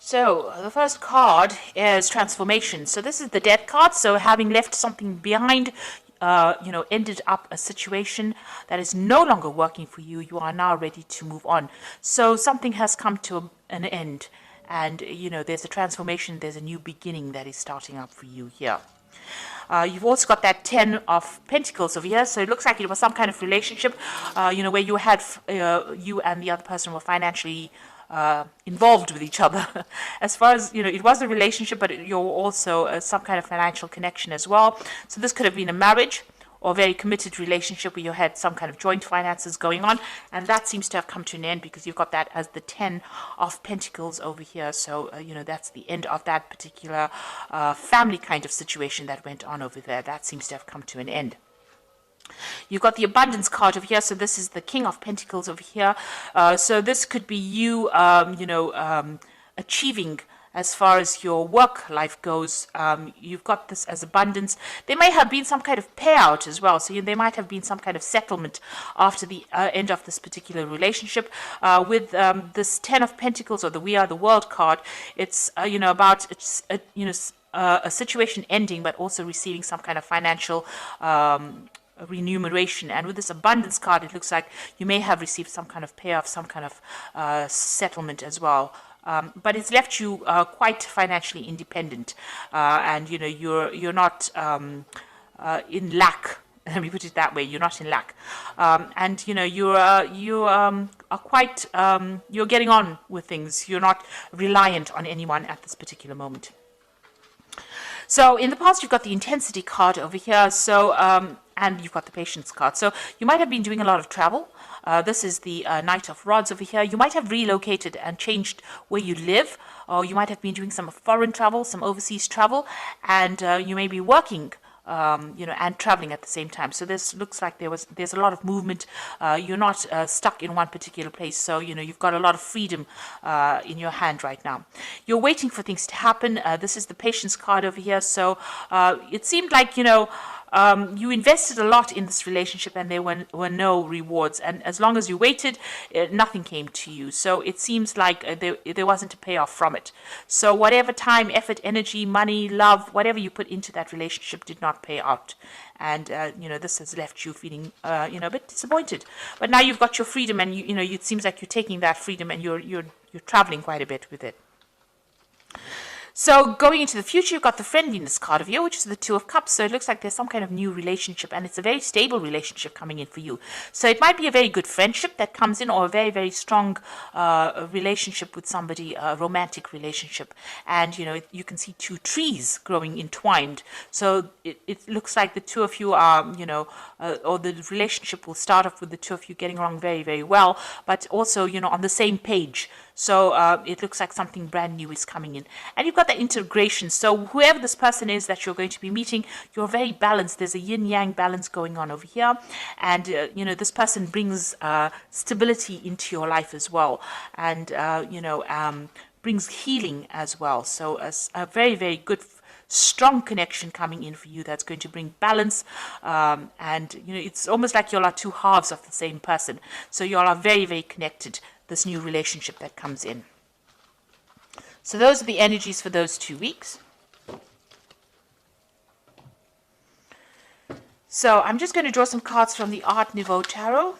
So the first card is transformation. So this is the death card. So having left something behind, ended up a situation that is no longer working for you, you are now ready to move on. So something has come to an end, and there's a transformation, there's a new beginning that is starting up for you here. You've also got that 10 of Pentacles over here. So it looks like it was some kind of relationship, where you had, you and the other person were financially involved with each other. As far as, it was a relationship, but you're also some kind of financial connection as well. So this could have been a marriage or a very committed relationship where you had some kind of joint finances going on. And that seems to have come to an end because you've got that as the 10 of Pentacles over here. So, that's the end of that particular family kind of situation that went on over there. That seems to have come to an end. You've got the abundance card over here. So this is the King of Pentacles over here. So this could be you, achieving as far as your work life goes. You've got this as abundance. There may have been some kind of payout as well. So there might have been some kind of settlement after the end of this particular relationship. With this 10 of Pentacles or the We Are the World card, it's, about, a situation ending, but also receiving some kind of financial remuneration. And with this abundance card, it looks like you may have received some kind of payoff, some kind of settlement as well. But it's left you quite financially independent, and you're not in lack. Let me put it that way. You're not in lack, and you are quite you're getting on with things. You're not reliant on anyone at this particular moment. So in the past, you've got the intensity card over here. So and you've got the patience card. So you might have been doing a lot of travel. This is the Knight of Rods over here. You might have relocated and changed where you live, or you might have been doing some foreign travel, some overseas travel, and you may be working, and traveling at the same time. So this looks like there's a lot of movement. You're not stuck in one particular place. So, you've got a lot of freedom in your hand right now. You're waiting for things to happen. This is the patience card over here. So it seemed like, you invested a lot in this relationship and there were no rewards. And as long as you waited, nothing came to you. So it seems like there wasn't a payoff from it. So whatever time, effort, energy, money, love, whatever you put into that relationship did not pay out. And, this has left you feeling, a bit disappointed. But now you've got your freedom and, it seems like you're taking that freedom and you're traveling quite a bit with it. So going into the future, you've got the friendliness card of you, which is the Two of Cups. So it looks like there's some kind of new relationship, and it's a very stable relationship coming in for you. So it might be a very good friendship that comes in, or a very, very strong relationship with somebody, a romantic relationship. And, you can see two trees growing entwined. So it looks like the two of you are, or the relationship will start off with the two of you getting along very, very well, but also, on the same page. So it looks like something brand new is coming in. And you've got the integration. So whoever this person is that you're going to be meeting, you're very balanced. There's a yin-yang balance going on over here. And, this person brings stability into your life as well. And, brings healing as well. So a very, very good strong connection coming in for you that's going to bring balance, and it's almost like you all are two halves of the same person. So you all are very, very connected, this new relationship that comes in. So those are the energies for those 2 weeks. So I'm just going to draw some cards from the Art Nouveau Tarot.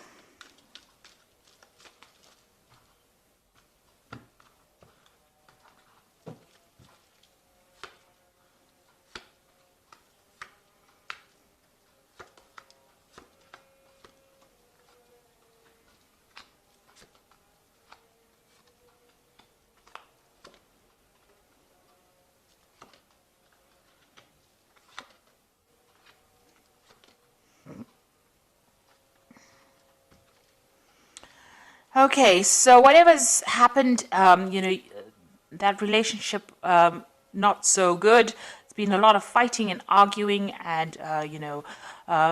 Okay, so whatever's happened, that relationship, not so good. It's been a lot of fighting and arguing and,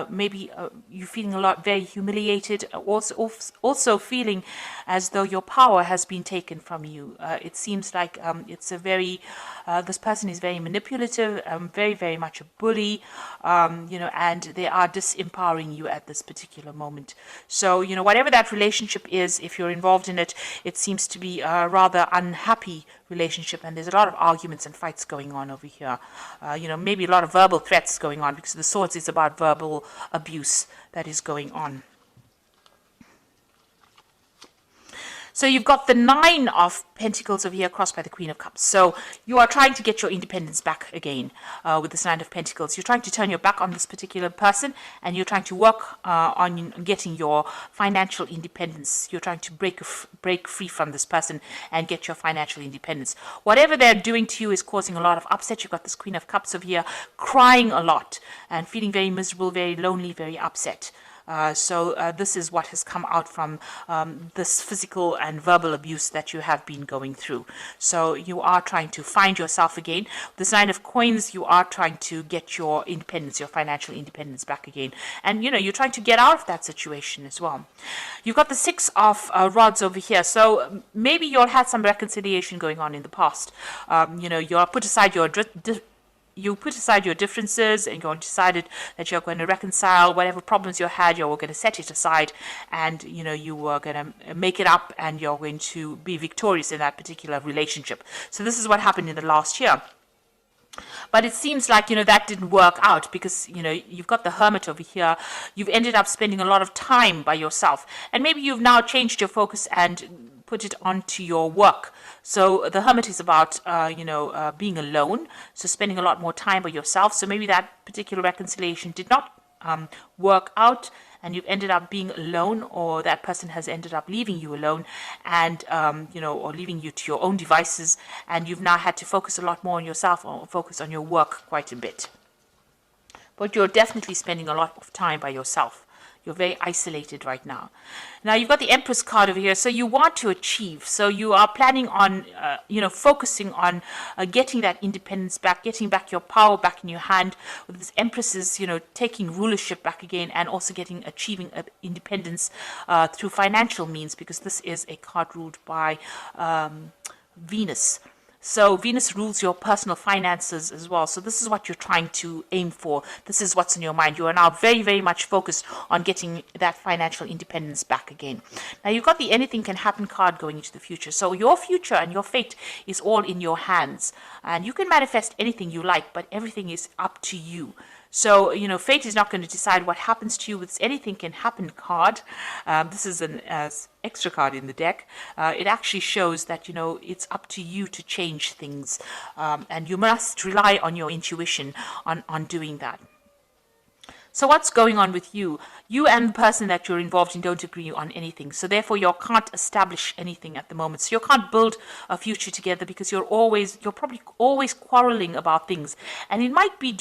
maybe you're feeling a lot very humiliated, also feeling as though your power has been taken from you. It seems like it's a very this person is very manipulative, very, very much a bully, and they are disempowering you at this particular moment. So, whatever that relationship is, if you're involved in it, it seems to be a rather unhappy relationship, and there's a lot of arguments and fights going on over here. Maybe a lot of verbal threats going on, because the Swords is about verbal abuse that is going on. So you've got the Nine of Pentacles over here crossed by the Queen of Cups. So you are trying to get your independence back again with this Nine of Pentacles. You're trying to turn your back on this particular person, and you're trying to work on getting your financial independence. You're trying to break free from this person and get your financial independence. Whatever they're doing to you is causing a lot of upset. You've got this Queen of Cups over here crying a lot and feeling very miserable, very lonely, very upset. So this is what has come out from this physical and verbal abuse that you have been going through. So you are trying to find yourself again. This Nine of Coins, you are trying to get your independence, your financial independence back again. And, you're trying to get out of that situation as well. You've got the Six of Rods over here. So maybe you'll had some reconciliation going on in the past. You'll put aside your differences, and you decided that you're going to reconcile whatever problems you had. You're going to set it aside, and you were going to make it up, and you're going to be victorious in that particular relationship. So this is what happened in the last year. But it seems like, that didn't work out, because, you've got the Hermit over here. You've ended up spending a lot of time by yourself, and maybe you've now changed your focus and put it onto your work. So the Hermit is about, being alone, so spending a lot more time by yourself. So maybe that particular reconciliation did not work out, and you've ended up being alone, or that person has ended up leaving you alone, and, or leaving you to your own devices, and you've now had to focus a lot more on yourself, or focus on your work quite a bit. But you're definitely spending a lot of time by yourself. You're very isolated right now. Now, you've got the Empress card over here. So you want to achieve. So you are planning on, focusing on getting that independence back, getting back your power back in your hand. With this Empresses, taking rulership back again, and also achieving independence through financial means, because this is a card ruled by Venus. So Venus rules your personal finances as well. So this is what you're trying to aim for. This is what's in your mind. You are now very, very much focused on getting that financial independence back again. Now, you've got the Anything Can Happen card going into the future. So your future and your fate is all in your hands. And you can manifest anything you like, but everything is up to you. So, fate is not going to decide what happens to you with this Anything Can Happen card. This is an extra card in the deck. It actually shows that, it's up to you to change things. And you must rely on your intuition on doing that. So what's going on with you? You and the person that you're involved in don't agree on anything. So therefore, you can't establish anything at the moment. So you can't build a future together, because you're probably always quarreling about things. And it might be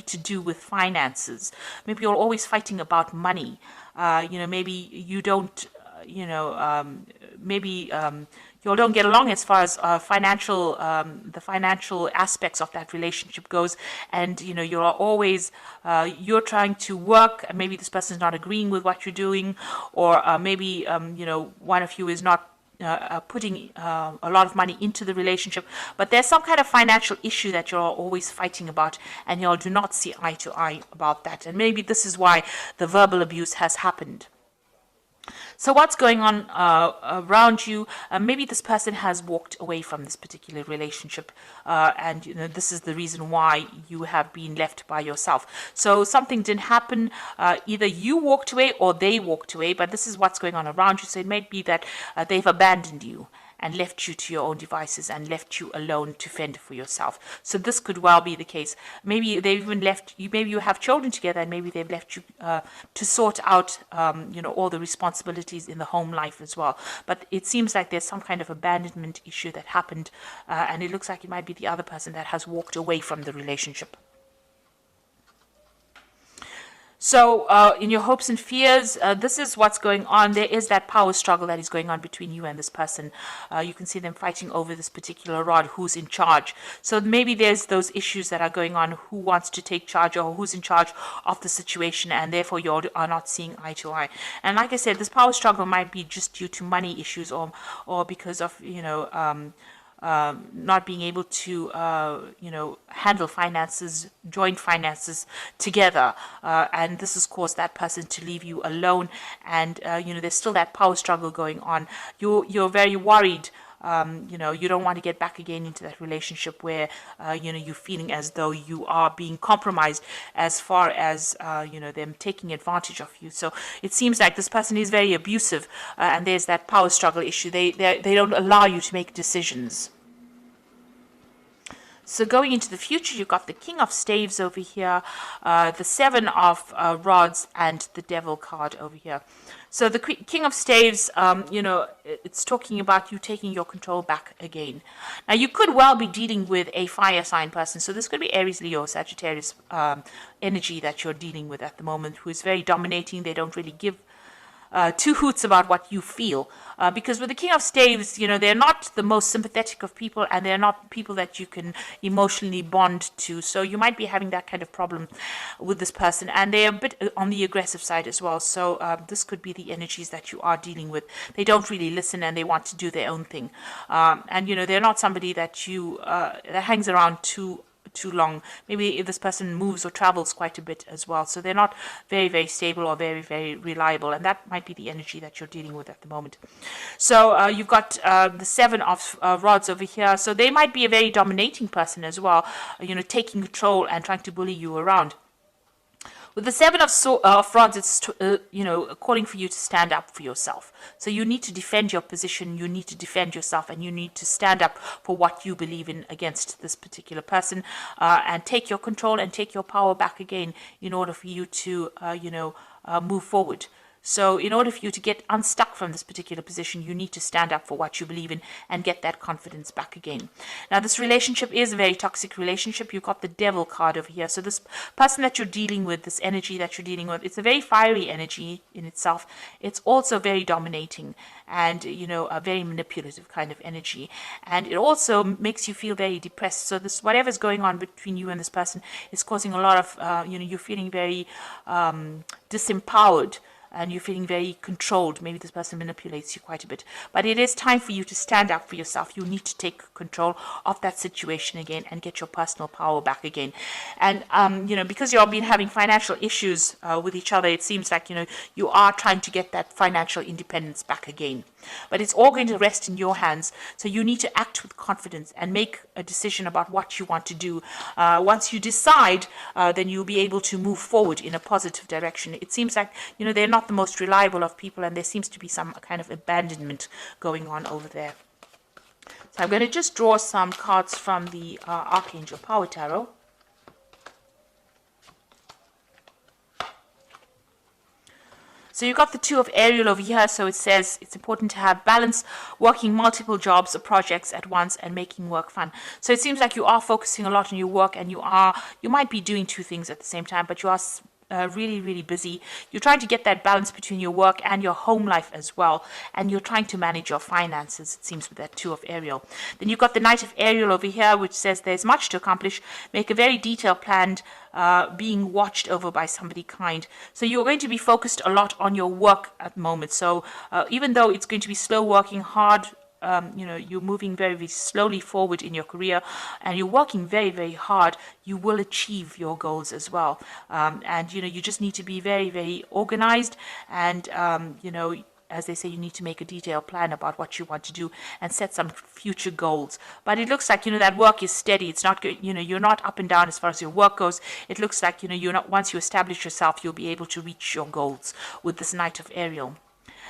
to do with finances. Maybe you're always fighting about money. Maybe you don't, you don't get along as far as the financial aspects of that relationship goes, and you're always you're trying to work, and maybe this person is not agreeing with what you're doing, or maybe one of you is not putting a lot of money into the relationship, but there's some kind of financial issue that you're always fighting about, and you do not see eye to eye about that, and maybe this is why the verbal abuse has happened. So what's going on around you? Maybe this person has walked away from this particular relationship, and this is the reason why you have been left by yourself. So something didn't happen. Either you walked away or they walked away, but this is what's going on around you. So it may be that they've abandoned you and left you to your own devices and left you alone to fend for yourself. So this could well be the case. Maybe they've even left you, maybe you have children together, and maybe they've left you to sort out, all the responsibilities in the home life as well. But it seems like there's some kind of abandonment issue that happened, and it looks like it might be the other person that has walked away from the relationship. So in your hopes and fears, this is what's going on. There is that power struggle that is going on between you and this person. You can see them fighting over this particular rod, who's in charge. So maybe there's those issues that are going on, who wants to take charge or who's in charge of the situation, and therefore you are not seeing eye to eye. And like I said, this power struggle might be just due to money issues, or because of, not being able to, handle finances, joint finances together. And this has caused that person to leave you alone. And, there's still that power struggle going on. You're very worried. You don't want to get back again into that relationship where, you're feeling as though you are being compromised as far as, them taking advantage of you. So it seems like this person is very abusive, and there's that power struggle issue. They don't allow you to make decisions. So going into the future, you've got the King of Staves over here, the Seven of Rods, and the Devil card over here. So the King of Staves, it's talking about you taking your control back again. Now, you could well be dealing with a fire sign person. So this could be Aries, Leo, Sagittarius energy that you're dealing with at the moment, who is very dominating. They don't really give two hoots about what you feel. Because with the King of Staves, they're not the most sympathetic of people, and they're not people that you can emotionally bond to. So you might be having that kind of problem with this person, and they're a bit on the aggressive side as well. So this could be the energies that you are dealing with. They don't really listen, and they want to do their own thing. And they're not somebody that that hangs around too long. Maybe if this person moves or travels quite a bit as well. So they're not very, very stable or very, very reliable. And that might be the energy that you're dealing with at the moment. So you've got the Seven of Rods over here. So they might be a very dominating person as well, taking control and trying to bully you around. With the Seven of Rods, it's calling for you to stand up for yourself. So you need to defend your position, you need to defend yourself, and you need to stand up for what you believe in against this particular person, and take your control and take your power back again in order for you to, move forward. So in order for you to get unstuck from this particular position, you need to stand up for what you believe in and get that confidence back again. Now, this relationship is a very toxic relationship. You've got the Devil card over here. So this person that you're dealing with, this energy that you're dealing with, it's a very fiery energy in itself. It's also very dominating and, a very manipulative kind of energy. And it also makes you feel very depressed. So this, whatever's going on between you and this person is causing a lot of, you're feeling very disempowered. And you're feeling very controlled. Maybe this person manipulates you quite a bit. But it is time for you to stand up for yourself. You need to take control of that situation again and get your personal power back again. And, because you've been having financial issues with each other, it seems like, you are trying to get that financial independence back again. But it's all going to rest in your hands. So you need to act with confidence and make a decision about what you want to do. Once you decide, then you'll be able to move forward in a positive direction. It seems like, they're not the most reliable of people, and there seems to be some kind of abandonment going on over there. So I'm going to just draw some cards from the Archangel Power Tarot. So you've got the Two of Ariel over here. So it says it's important to have balance, working multiple jobs or projects at once and making work fun. So it seems like you are focusing a lot on your work, and you might be doing two things at the same time, but you are really, really busy. You're trying to get that balance between your work and your home life as well. And you're trying to manage your finances, it seems, with that Two of Ariel. Then you've got the Knight of Ariel over here, which says there's much to accomplish. Make a very detailed plan, being watched over by somebody kind. So you're going to be focused a lot on your work at the moment. So even though it's going to be slow working, hard, you're moving very, very slowly forward in your career, and you're working very, very hard, you will achieve your goals as well. And, you just need to be very, very organized, and, as they say, you need to make a detailed plan about what you want to do and set some future goals. But it looks like, that work is steady. It's not, you're not up and down as far as your work goes. It looks like, you're not, once you establish yourself, you'll be able to reach your goals with this Knight of Ariel.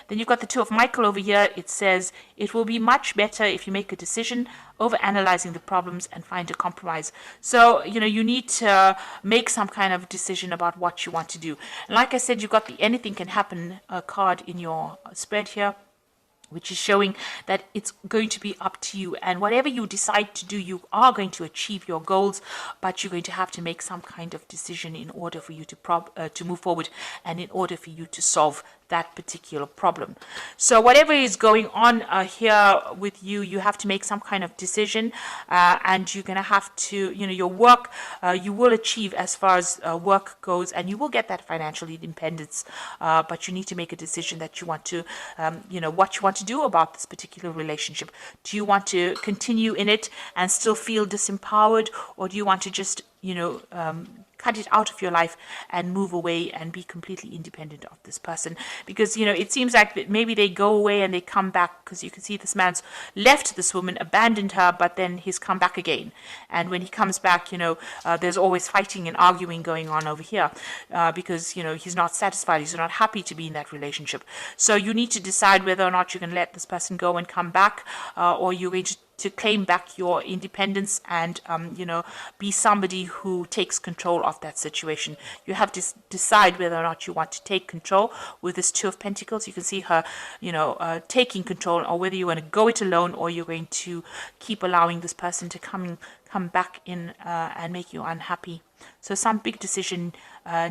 Then you've got the Two of Michael over here. It says, it will be much better if you make a decision over analyzing the problems and find a compromise. So, you need to make some kind of decision about what you want to do. And like I said, you've got the anything can happen card in your spread here. which is showing that it's going to be up to you. And whatever you decide to do, you are going to achieve your goals, but you're going to have to make some kind of decision in order for you to move forward and in order for you to solve that particular problem. So whatever is going on here with you, you have to make some kind of decision, and you're going to have to, your work, you will achieve as far as work goes, and you will get that financial independence, but you need to make a decision that you want to, what you want to do about this particular relationship. Do you want to continue in it and still feel disempowered, or do you want to just, cut it out of your life and move away and be completely independent of this person? Because, it seems like that maybe they go away and they come back, because you can see this man's left this woman, abandoned her, but then he's come back again. And when he comes back, there's always fighting and arguing going on over here, because, he's not satisfied, he's not happy to be in that relationship. So you need to decide whether or not you can let this person go and come back, or you're going to claim back your independence and, be somebody who takes control of that situation. You have to decide whether or not you want to take control. With this Two of Pentacles, you can see her, taking control, or whether you want to go it alone, or you're going to keep allowing this person to come back in and make you unhappy. So some big decision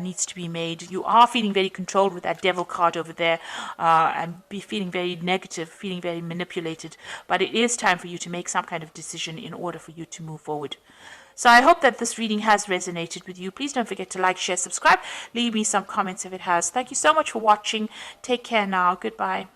needs to be made. You are feeling very controlled with that Devil card over there, and be feeling very negative, feeling very manipulated. But it is time for you to make some kind of decision in order for you to move forward. So I hope that this reading has resonated with you. Please don't forget to like, share, subscribe. Leave me some comments if it has. Thank you so much for watching. Take care now. Goodbye.